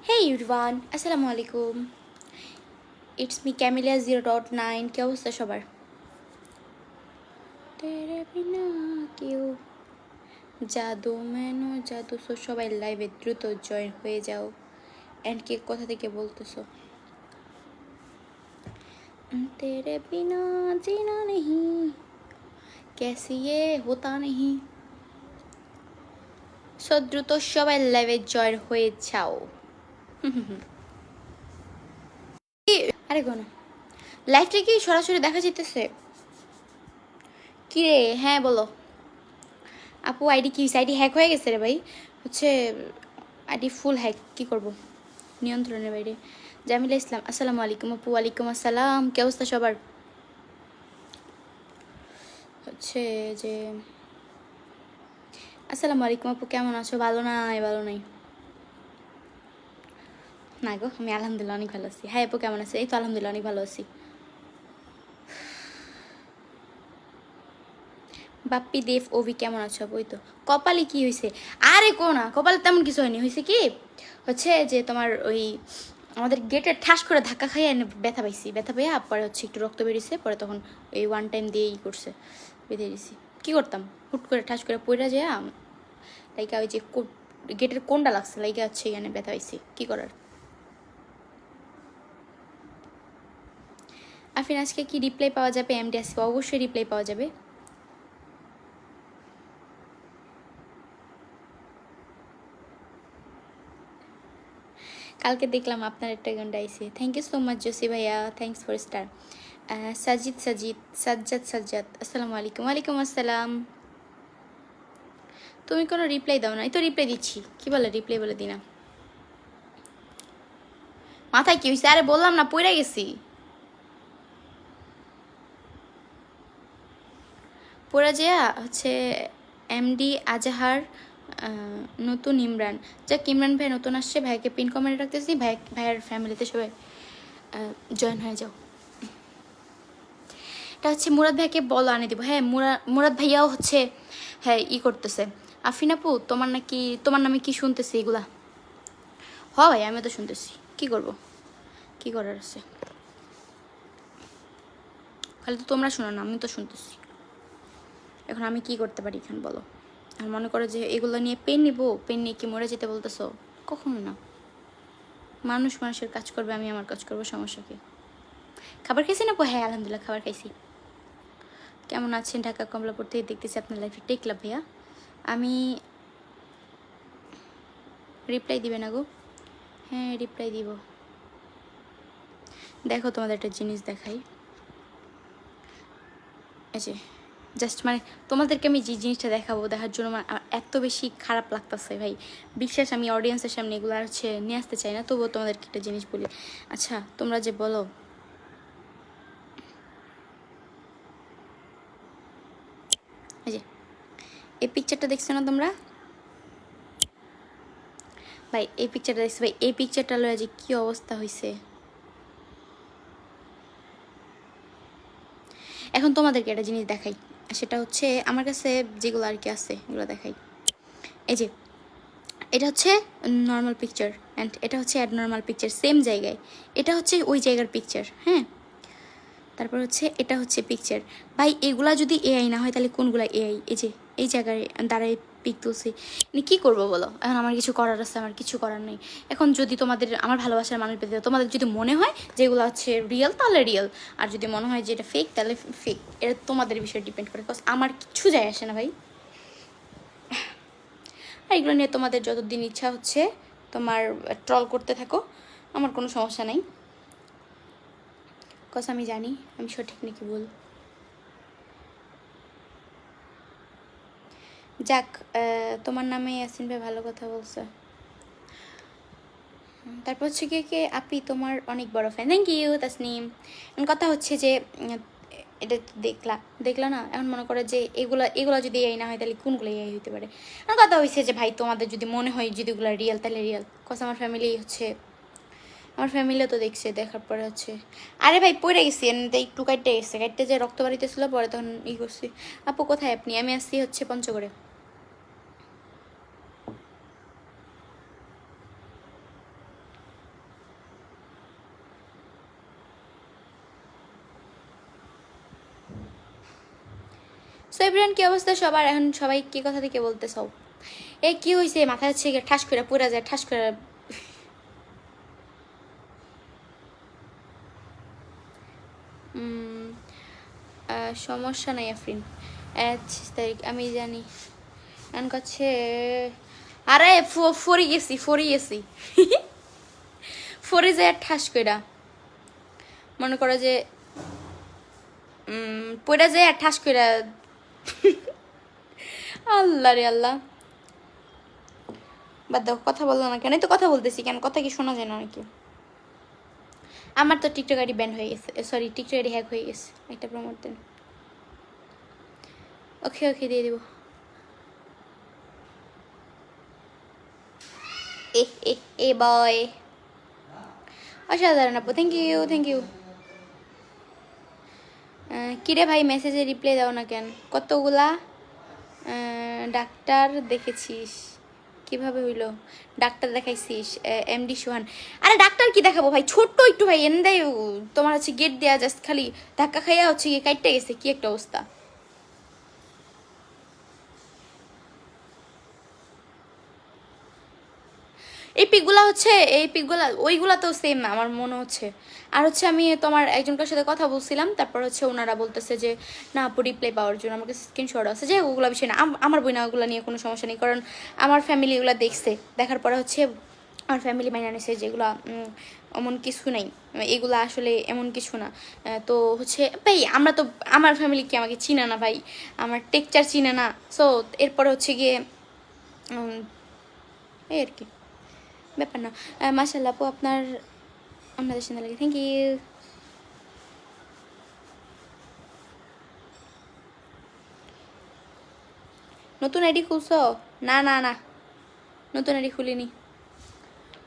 Hey everyone, আসসালামু আলাইকুম। It's me camellia 0.9। কি অবস্থা সবার? তেরে বিনা কেউ জাদু মেনো জাদু। সো সবাই লাইভে দ্রুত জয়েন হয়ে যাও। অ্যান্ড কে কোথা থেকে বলতেছো? তেরে বিনা জিনা নেহি, कैसी ये होता नहीं। সো দ্রুত সবাই লাইভে জয়েন হয়ে যাও। আরে কোনো লাইভটা কি সরাসরি দেখা যেতেছে? কি রে? হ্যাঁ বলো আপু। আইডি কি আইডি হ্যাক হয়ে গেছে রে ভাই। হচ্ছে আইডি ফুল হ্যাক, কি করব, নিয়ন্ত্রণের বাইরে। জামিলা ইসলাম, আসসালামু আলাইকুম আপু। ওয়ালাইকুম আসসালাম। কি অবস্থা সবার? হচ্ছে যে আসসালামু আলাইকুম আপু, কেমন আছো? ভালো নাই? ভালো নাই না গো, আমি আলহামদুলিল্লাহ অনেক ভালো আছি। হ্যাঁ আপু কেমন আছে? এই তো আলহামদুলিল্লাহ অনেক ভালো আছি। বাপ্পি দেব ওভি কেমন আছো? ওই তো কপালে কি হয়েছে? আরে কো না, কপালে তেমন কিছু হয়নি। হয়েছে কি, হচ্ছে যে তোমার ওই আমাদের গেটে ঠাস করে ধাক্কা খাইয়ে এনে ব্যথা পাইছি। ব্যথা পাইয়া পরে হচ্ছে একটু রক্ত বেরিয়েছে, পরে তখন এই ওয়ান টাইম দিয়ে ই করছে, বেঁধে দিছি। কী করতাম, হুট করে ঠাস করে পড়ে যায় লাইকা ওই যে গেটের কোনটা লাগছে লাইকা হচ্ছে এখানে ব্যথা পাইছি, কী করার। আফিন আজকে কি রিপ্লাই পাওয়া যাবে? এমডি আসবে, অবশ্যই রিপ্লাই পাওয়া যাবে। কালকে দেখলাম আপনার একটা গান গাইছে। থ্যাংক ইউ সো মাচ জসি ভাইয়া, thanks for star. Sajid Sajjad, আসসালামু আলাইকুম। ওয়ালাইকুম আসসালাম। তুমি কোনো রিপ্লাই দাও না। এই তো রিপ্লাই দিচ্ছি। কি বলে রিপ্লাই বলে দিনা? মাথায় কি হয়েছে? আরে বললাম না পড়ে গেছি। পড়ে যেয়া হচ্ছে এমডি আজাহার, নতুন ইমরান। যাক ইমরান ভাই নতুন আসছে, ভাইকে পিন কমেন্টে রাখতেছি। ভাইয়ের ফ্যামিলিতে সবাই জয়েন হয়ে যাও। এটা হচ্ছে মুরাদ ভাইকে বলো আনে দিব। হ্যাঁ মুরাদ ভাইয়াও হচ্ছে হ্যাঁ ই করতেছে। আফিন আপু তোমার নামে কি শুনতেছি এগুলা? হ ভাই আমি তো শুনতেছি, কি করব, কি করার আছে? খালি তো তোমরা শোনো না, আমি তো শুনতেছি। এখন আমি কি করতে পারি এখানে বলো? আর মনে করো যে এগুলো নিয়ে পেন নিব, পেন নিয়ে কি মরে যেতে বলতেছো? কখনো না। মানুষ মানুষের কাজ করবে, আমি আমার কাজ করবো, সমস্যা কি? খাবার খাইছি না? হ্যাঁ আলহামদুলিল্লাহ খাবার খাইছি। কেমন আছেন? ঢাকা কমলাপুর থেকে দেখতেছি আপনার লাইফে। টেকলাভ ভাইয়া, আমি রিপ্লাই দিবে না গো? হ্যাঁ রিপ্লাই দিব। দেখো তোমাদের একটা জিনিস দেখাই। এই যে জাস্ট মানে তোমাদেরকে আমি যে জিনিসটা দেখাবো, দেখার জন্য আমার এত বেশি খারাপ লাগতেছে ভাই। বিশ্বাস আমি অডিয়েন্সের সামনে এগুলো হচ্ছে নিয়ে আসতে চাই না, তবুও তোমাদেরকে একটা জিনিস বলি। আচ্ছা তোমরা যে বলো এই যে এই পিকচারটা দেখছো না তোমরা ভাই? এই পিকচারটা দেখছো ভাই? এই পিকচারটা লয়ে যে কি অবস্থা হয়েছে। এখন তোমাদেরকে একটা জিনিস দেখাই, সেটা হচ্ছে আমার কাছে যেগুলো আর কি আছে এগুলো দেখাই। এই যে এটা হচ্ছে নর্মাল পিকচার, অ্যান্ড এটা হচ্ছে অ্যাডনর্মাল পিকচার, সেম জায়গায়। এটা হচ্ছে ওই জায়গার পিকচার, হ্যাঁ। তারপর হচ্ছে এটা হচ্ছে পিকচার। ভাই এগুলা যদি এআই না হয় তাহলে কোনগুলা এআই? এই যে এই জায়গায় দাঁড়ায় পিক তুলছি, মানে কী করবো বলো? এখন আমার কিছু করার আছে? আমার কিছু করার নেই। এখন যদি তোমাদের আমার ভালোবাসার মানুষ পেতে, তোমাদের যদি মনে হয় যে এগুলো হচ্ছে রিয়েল তাহলে রিয়েল, আর যদি মনে হয় যে এটা ফেক তাহলে ফেক। এটা তোমাদের বিষয়ে ডিপেন্ড করে, বিকজ আমার কিছু যায় আসে না ভাই। আর এগুলো নিয়ে তোমাদের যতদিন ইচ্ছা হচ্ছে তোমার ট্রল করতে থাকো, আমার কোনো সমস্যা নাই। বিকজ আমি জানি আমি সঠিক নাকি ভুল। যাক, তোমার নামে ইয়াসিন ভাই ভালো কথা বলছে। তারপর হচ্ছে গিয়ে কে আপি তোমার অনেক বড় ফ্যান। Thank you Tasnim. এখন কথা হচ্ছে যে এটা তো দেখলা না? এখন মনে করো যে এগুলা যদি এই না হয় তাহলে কোনগুলো এই হইতে পারে? এখন কথা হয়েছে যে ভাই তোমাদের যদি মনে হয় যদি এগুলো রিয়েল তাহলে রিয়েল। কজ আমার ফ্যামিলি হচ্ছে, আমার ফ্যামিলিও তো দেখছে, দেখার পরে হচ্ছে আরে ভাই পড়ে গেছি এমনিতে একটু কাটতে যে রক্ত বাড়িতেছিল, পরে তখন ই করছি। আপু কোথায় আপনি? আমি আসছি হচ্ছে পঞ্চগড়ে। সো এভরিওয়ান, কি অবস্থা সবার? এখন সবাই কি কথা থেকে বলতেছ? এ কি হয়েছে? মাথা হচ্ছে ঠাস করে পুরা যায়, ঠাস করে। সমস্যা নাই আফরিন, 25 তারিখ আমি জানি। এখন কাছে আরে ফরি গেছি ফরি যায় ঠাস কইরা, মনে করো যে পড়া যায় ঠাস কইরা। আল্লাহ রে আল্লাহ, বাদ দাও, কথা বললো না কেন? তো কথা বলতেছি কেন? কথা কি শোনা যায় না নাকি? আমার তো টিকটক আইডি ব্যান হয়ে গেছে, সরি টিকটক আইডি হ্যাক হয়ে গেছে। একটা প্রমোট দেন। ওকে ওকে, দিয়ে দিব। এ বয়, অসাধারণ আপু, থ্যাংক ইউ থ্যাংক ইউ। কিরে ভাই, মেসেজে রিপ্লাই দাও না কেন? কতগুলা ডাক্তার দেখেছিস? কিভাবে হইলো? ডাক্তার দেখাইছিস? এমডি সোহান। আরে ডাক্তার কি দেখাবো ভাই, ছোট্ট একটু ভাই, এনে দেয় তোমার হচ্ছে গেট দেওয়া, জাস্ট খালি ধাক্কা খাইয়া হচ্ছে গিয়ে কাটতে গেছে। কি একটা অবস্থা। এই পিকগুলা হচ্ছে, এই পিকগুলা ওইগুলা তো সেম আমার মনে হচ্ছে। আর হচ্ছে আমি তোমার একজনকার সাথে কথা বলছিলাম, তারপর হচ্ছে ওনারা বলতেছে যে না আপু রিপ্লাই পাওয়ার জন্য আমাকে স্ক্রিনশট আছে, যে ওগুলো বিষয় না। আমার বই না, ওগুলো নিয়ে কোনো সমস্যা নেই, কারণ আমার ফ্যামিলি এগুলো দেখছে, দেখার পরে হচ্ছে আমার ফ্যামিলি মাইনে নিছে যেগুলো এমন কিছু নেই, এগুলো আসলে এমন কিছু না। তো হচ্ছে ভাই আমরা তো, আমার ফ্যামিলি কি আমাকে চিনে না ভাই, আমার টেকচার চিনে না। সো এরপরে হচ্ছে গিয়ে এই আর কি, ব্যাপার না। মাশাআল্লাহ আপু, আপনাদের সুন্দর লাগে, থ্যাংক ইউ। নতুন আইডি খুলছো? না না না, নতুন আইডি খুলিনি,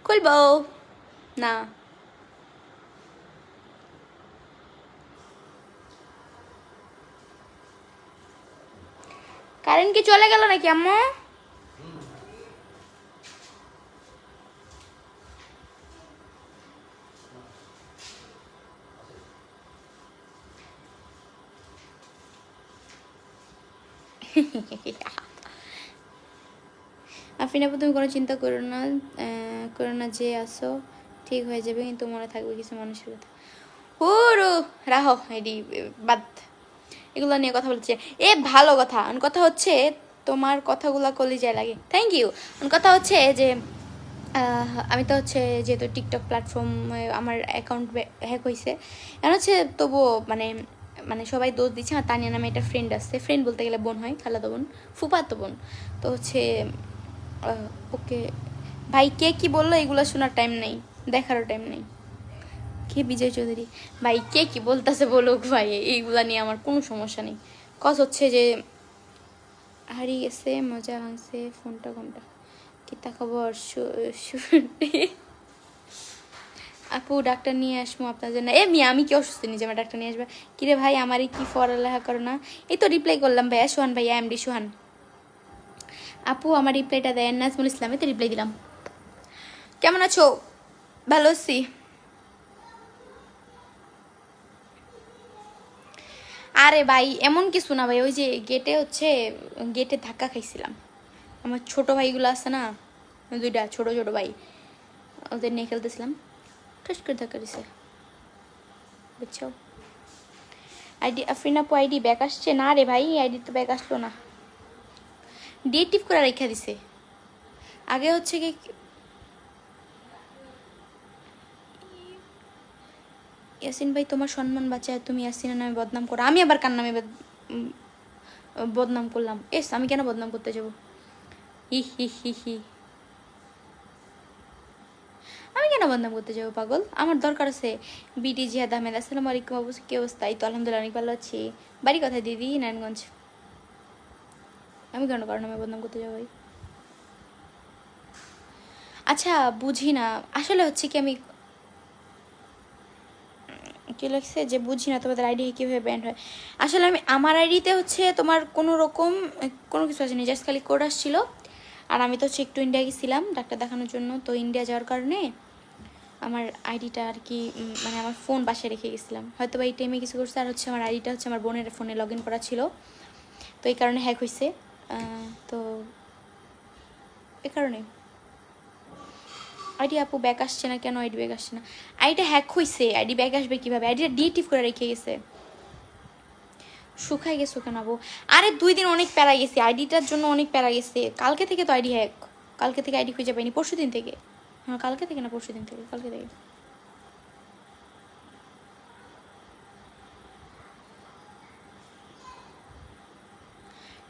খুলবো না। কারেন্ট কি চলে গেল নাকি আম্মু? আফরিন আপু, তুমি কোনো চিন্তা করো না যে আসো, ঠিক হয়ে যাবে, কিন্তু মনে থাকবে কিছু মানুষের কথা। হুরু রাহো এডি, বাদ, এগুলো নিয়ে কথা বলছে। এ ভালো কথা, কথা হচ্ছে তোমার কথাগুলো কলিজায় লাগে, থ্যাংক ইউ। কথা হচ্ছে যে আমি তো হচ্ছে যেহেতু টিকটক প্ল্যাটফর্ম আমার অ্যাকাউন্ট হ্যাক হয়েছে, এখন হচ্ছে তবুও মানে মানে সবাই দোষ দিচ্ছে। আর তানিয়া নামে একটা ফ্রেন্ড আসছে, ফ্রেন্ড বলতে গেলে বোন হয়, খালাতো বোন, ফুফাতো বোন। তো হচ্ছে ওকে ভাই, কে কি বললো এগুলো শোনার টাইম নেই, দেখারও টাইম নেই। কে বিজয় চৌধুরী? ভাই কে কি বলতেছে বলুক ভাই, এইগুলা নিয়ে আমার কোনো সমস্যা নেই। কজ হচ্ছে যে হারিয়ে গেছে, মজা ভাঙছে, ফোনটা কোনটা, কিতা খবর? আপু ডাক্তার নিয়ে আসবো আপনার জন্য। এ মিয়া, আমি কি অসুস্থ নিজে আমার ডাক্তার নিয়ে আসবে? কিরে ভাই, আমারই কি পড়ালেখা করো না? এই তো রিপ্লাই করলাম ভাইয়া, সোহান ভাইয়া, এমডি সোহান। আপু আমার রিপ্লাইটা দেয়, নাজমুল ইসলামে তো রিপ্লাই দিলাম। কেমন আছো? ভালো আছি। আরে ভাই এমন কিছু না ভাই, ওই যে গেটে হচ্ছে, গেটে ধাক্কা খাইছিলাম। আমার ছোট ভাইগুলো আছে না, দুইটা ছোট ছোট ভাই, ওদের নিয়ে খেলতেছিলাম, ঠাস করে ধাক্কা দিছে, বুঝছো? আইডি আফরিন আপু, আইডি ব্যাক আসছে না রে ভাই, আইডি তো ব্যাক আসলো না, ডিএক্টিভ করে রেখা দিছে। আগে হচ্ছে কি ইয়াসিন ভাই, তোমার সম্মান বাঁচায় তুমি ইয়াসিনের নামে বদনাম করো। আমি আবার কার নামে বদনাম করলাম? এস আমি কেন বদনাম করতে যাবো? হি হি হি হি, আমি কেন বদনাম করতে যাবো পাগল? আমার দরকার আছে। বিডি জিহাদ আহমেদ, আসসালামু আলাইকুম বাবু, কি অবস্থা? এই তো আলহামদুলিল্লাহ অনেক ভালো আছি। বাড়ি কোথায় দিদি? নারায়ণগঞ্জ। আমি কেন কারণ নামে বদনাম করতে যাবো ভাই? আচ্ছা বুঝি না আসলে হচ্ছে কি, আমি কি লাগছে যে বুঝি না তোমাদের আইডি কীভাবে ব্যান্ড হয়। আসলে আমি আমার আইডিতে হচ্ছে তোমার কোনো রকম কোনো কিছু আসেনি, জাস্ট খালি কোড আসছিল। আর আমি তো হচ্ছে একটু ইন্ডিয়া গেছিলাম ডাক্তার দেখানোর জন্য, তো ইন্ডিয়া যাওয়ার কারণে আমার আইডিটা আর কি মানে আমার ফোন বাসায় রেখে গেছিলাম, হয়তো বা এই টাইমে কিছু করছে। আর হচ্ছে আমার আইডিটা হচ্ছে আমার বোনের ফোনে লগ ইন করা ছিল, তো এই কারণে হ্যাক হয়েছে। তো এই কারণে আইডি আপু ব্যাক আসছে না কেন? আইডি ব্যাক আসছে না, আইডিটা হ্যাক হয়েছে, আইডি ব্যাক আসবে কীভাবে? আইডিটা ডিএক্টিভ করে রেখে গেছে। শুকাই গেছো কেন আপু? আরে 2 দিন অনেক প্যারা গেছে, আইডিটার জন্য অনেক প্যারা গেছে। কালকে থেকে তো আইডি হ্যাক, কালকে থেকে আইডি খুঁজে পাইনি, পরশু দিন থেকে। হ্যাঁ কালকে থেকে না পরশু দিন থেকে, কালকে থেকে।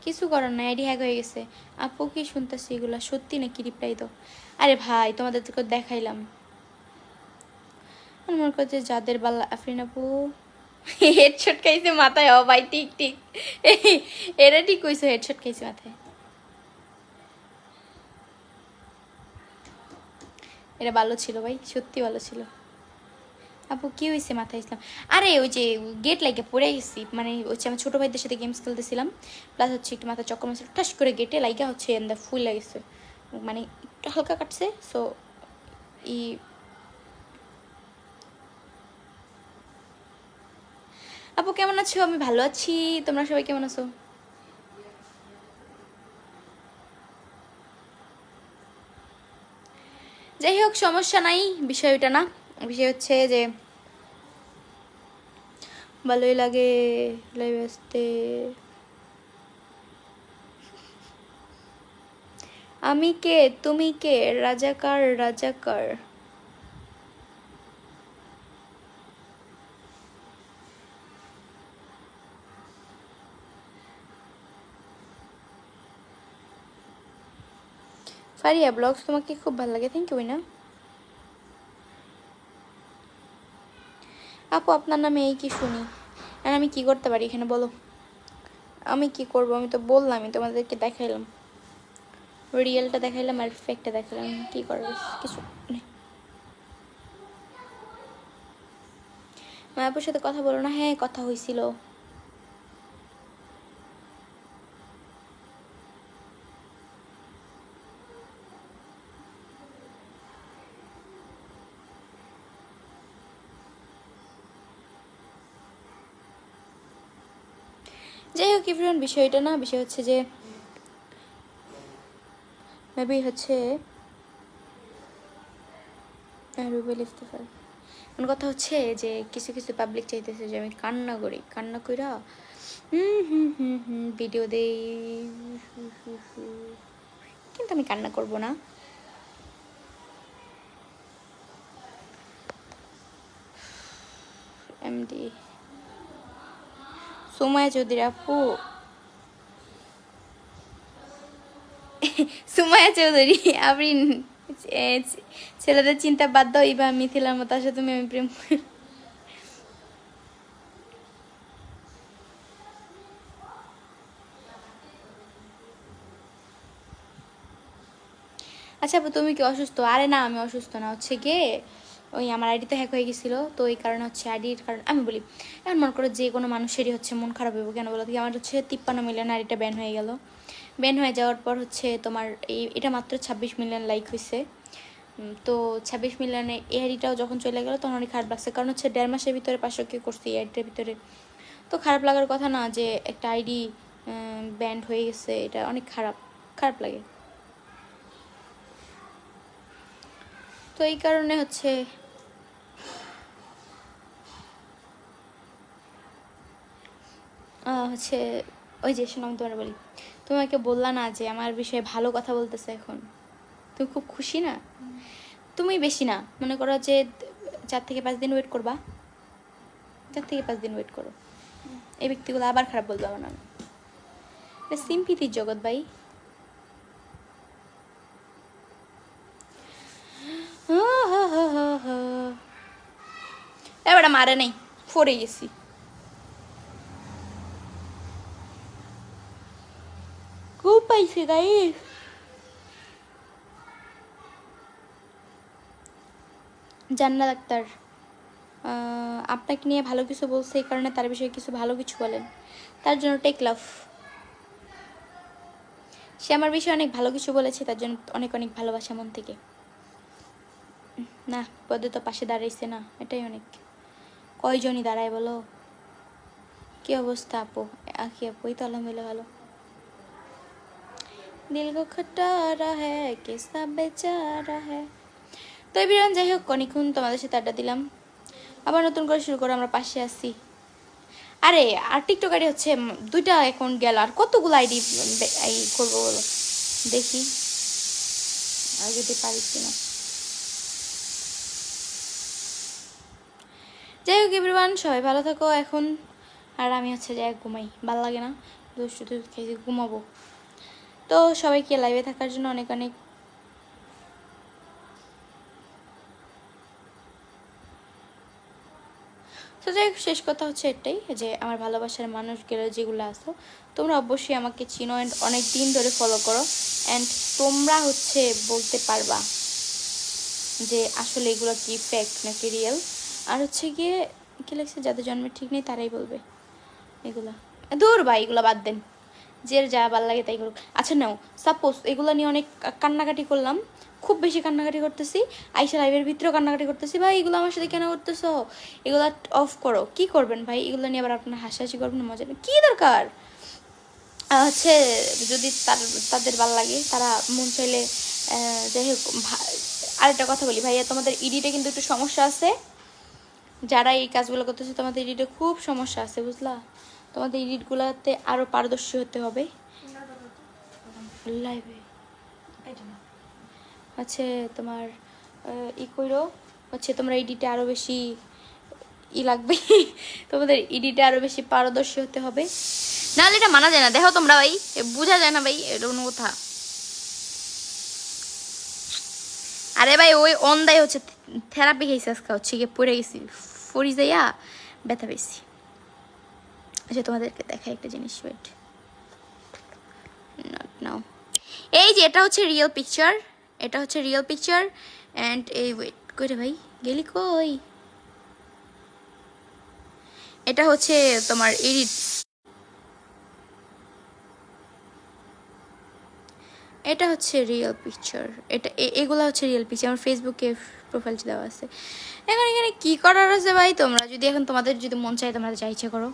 কিছু করার নাই, আইডি হ্যাক হয়ে গেছে। আপু কি শুনতেছি এগুলা সত্যি নাকি? রিপ্লাই দাও। আরে ভাই তোমাদের তো দেখাইলাম। মনে করছে যাদের বাল্লা আফরিন আপু হেডশট খাইছে মাথায়। ও ভাই ঠিক ঠিক, এরা ঠিক কইছো, হেডশট খাইছে মাথায়। এটা ভালো ছিল ভাই, সত্যি ভালো ছিল। আপু কি হয়েছে মাথায় ইসলাম? আরে ওই যে গেট লাগে পড়ে গেছি, মানে হচ্ছে আমার ছোটো ভাইদের সাথে গেমস খেলতেছিলাম, প্লাস হচ্ছে একটু মাথা চক্কর মারছিল, ঠাস করে গেটে লাইগা হচ্ছে ফুল লাগেছে, মানে একটু হালকা কাটছে। সো ই আপু কেমন আছো? আমি ভালো আছি, তোমরা সবাই কেমন আছো? যাই হোক সমস্যা নাই, বিষয় ওইটা না। বিষয় হচ্ছে যে ভালোই লাগে লাইভে আসতে। আমি কে তুমি কে? রাজাকার রাজাকার। ফারিয়া ব্লগস তোমাকে খুব ভালো লাগে, থ্যাংক ইউ না আপু। আপনার নামে এই কি শুনি, আর আমি কি করতে পারি এখানে বলো? আমি কি করব? আমি তো বললাম, আমি তোমাদেরকে দেখাইলাম, রিয়েলটা দেখাইলাম আর ফেকটা দেখাইলাম, কি করার কিছু নেই। মায়াপুর সাথে কথা বলো না? হ্যাঁ কথা হয়েছিল। যাই হোক এভরিওয়ান, বিষয়টা না, বিষয় হচ্ছে যে মেবি হচ্ছে রুবেল ইফতেখার। কথা হচ্ছে যে কিছু কিছু পাবলিক চাইতেছে যে আমি কান্না করি, কান্না কইরা ভিডিও দেই, কিন্তু আমি কান্না করব না। এমডি সুমায়া চৌধুরী আপু, সুমায়া চৌধুরী আপনি ছেলেদের চিন্তা বাদ দাও, ইবা মিথিলার মতো আসে তুমি, আমি প্রেম আচ্ছা আপু তুমি কি অসুস্থ? আরে না আমি অসুস্থ না, হচ্ছে গিয়ে ওই আমার আইডিতে হ্যাক হয়ে গেছিলো, তো এই কারণে হচ্ছে আইডির কারণ আমি বলি। এখন মনে করো যে কোনো মানুষেরই হচ্ছে মন খারাপ হইব কেন বলো? আমার হচ্ছে 53 মিলিয়ন আইডিটা ব্যান হয়ে গেল। ব্যান হয়ে যাওয়ার পর হচ্ছে তোমার এটা মাত্র 26 মিলিয়ন লাইক হয়েছে। তো 26 মিলিয়নে এই আইডিটাও যখন চলে গেলো তখন অনেক খারাপ লাগছে, কারণ হচ্ছে 1.5 মাসের ভিতরে 500 কে করছি এই আইডিটার ভিতরে। তো খারাপ লাগার কথা না যে একটা আইডি ব্যান্ড হয়ে গেছে, এটা অনেক খারাপ, খারাপ লাগে। তো এই কারণে হচ্ছে হচ্ছে ওই যে শোনো আমি তোমার বলি, তোমাকে বললা না যে আমার বিষয়ে ভালো কথা বলতেছে এখন, তুমি খুব খুশি না? তুমি বেশি না, মনে করো যে 4 থেকে 5 দিন ওয়েট করবা, 4 থেকে 5 দিন ওয়েট করো, এই ব্যক্তিগুলো আবার খারাপ বলবে আমার নামে। এটা সিম্পিতির জগৎ ভাই। এবার মারে নাই, ফরে গেছি। খুব পাইছে গাইস। জান্নাত আক্তার আপনাকে নিয়ে ভালো কিছু বলছে, এই কারণে তার বিষয়ে কিছু ভালো কিছু বলেন, তার জন্য টেক লাভ। সে আমার বিষয়ে অনেক ভালো কিছু বলেছে, তার জন্য অনেক অনেক ভালোবাসা মন থেকে। না পদে তো পাশে দাঁড়াইছে না, এটাই অনেক। কয়জনই দাঁড়ায় বলো? কি অবস্থা আপু? কি আপু? এই তো আলহামদুলিল্লাহ ভালো। দিল কো খটারা হ্যায় কেসা বেচারা হ্যায়। তো এভরিওয়ান, যাই হোক অনেকক্ষণ তোমাদের সাথে আড্ডা দিলাম, আবার নতুন করে শুরু করো, আমরা পাশে আছি। আরে আর টিকটক আইডি হচ্ছে 2টা অ্যাকাউন্ট গেল, আর কতগুলো আইডি এই করবো বলো, দেখি আর যদি পারি কিনা। যাই হোক এভরিওয়ান, সবাই ভালো থাকো এখন। আর আমি হচ্ছে যে ঘুমাই, ভালো লাগে না দুষ্টু খেয়ে, ঘুমাবো। তো সবাইকে লাইভে থাকার জন্য অনেক অনেক তো যাই হোক, শেষ কথা হচ্ছে এটাই যে আমার ভালোবাসার মানুষগুলো যেগুলো আছো তোমরা অবশ্যই আমাকে চিনো অ্যান্ড অনেক দিন ধরে ফলো করো, অ্যান্ড তোমরা হচ্ছে বলতে পারবা যে আসলে এগুলো কি ফেক নাকি রিয়েল। আর হচ্ছে গিয়ে কি লাগছে, যাদের জন্মের ঠিক নেই তারাই বলবে এগুলা, দূর ভাই এগুলো বাদ দেন, যে যা ভাল লাগে তাই করুক। আচ্ছা নাও, সাপোজ এগুলো নিয়ে অনেক কান্নাকাটি করলাম, খুব বেশি কান্নাকাটি করতেছি, আইসা লাইভের ভিতরেও কান্নাকাটি করতেছি, ভাই এগুলো আমার সাথে কেন করতেছো, এগুলো অফ করো। কি করবেন ভাই, এগুলো নিয়ে আবার আপনার হাসাহাসি করবেন, মজা নেই, কী দরকার। হচ্ছে যদি তাদের ভাল লাগে তারা মন চাইলে, যাই হোক। আরেকটা কথা বলি ভাইয়া, তোমাদের ইডিটে কিন্তু একটু সমস্যা আছে, যারা এই কাজগুলো করতেছে তোমাদের এডিটে খুব সমস্যা আছে বুঝলা, তোমাদের এডিটগুলোতে আরও পারদর্শী হতে হবে লাইভে। হচ্ছে তোমার ই কইরো, হচ্ছে তোমরা এডিটে আরও বেশি লাগবে তোমাদের এডিটে আরও বেশি পারদর্শী হতে হবে, নাহলে এটা মানা যায় না। দেখো তোমরা ভাই, বোঝা যায় না ভাই, এটা কোনো কথা। আরে ভাই ওই অন্দায় হচ্ছে থেরাপি খেয়েছি আজকে, হচ্ছে গিয়ে পড়ে গেছি, ফরি যাইয়া ব্যথা পেয়েছি। আচ্ছা তোমাদেরকে দেখাই একটা জিনিস, ওয়েট নট নাও। এই যে এটা হচ্ছে রিয়েল পিকচার, এটা হচ্ছে রিয়েল পিকচার, অ্যান্ড এই ওয়েট করে ভাই গেলি কই, এটা হচ্ছে তোমার এডিট, এটা হচ্ছে রিয়েল পিকচার, এটা এগুলো হচ্ছে রিয়েল পিকচার, আমার ফেসবুকে প্রোফাইলটা দেওয়া আছে। এখন এখানে কি করার আছে ভাই, তোমরা যদি এখন তোমাদের যদি মন চায় তোমরা যা ইচ্ছে করো।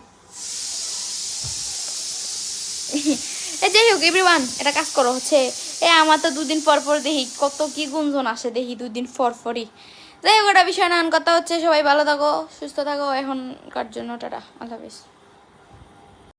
যাই হোক এভরিওয়ান, এটা কাজ করো হচ্ছে, আমার তো 2 দিন পর পর দেখি কত কি গুঞ্জন আসে, দেখি 2 দিন পরই। যাই হোক ওটা বিষয় না, কথা হচ্ছে সবাই ভালো থাকো সুস্থ থাকো, এখনকার জন্য টাটা, আল্লাহ হাফেজ।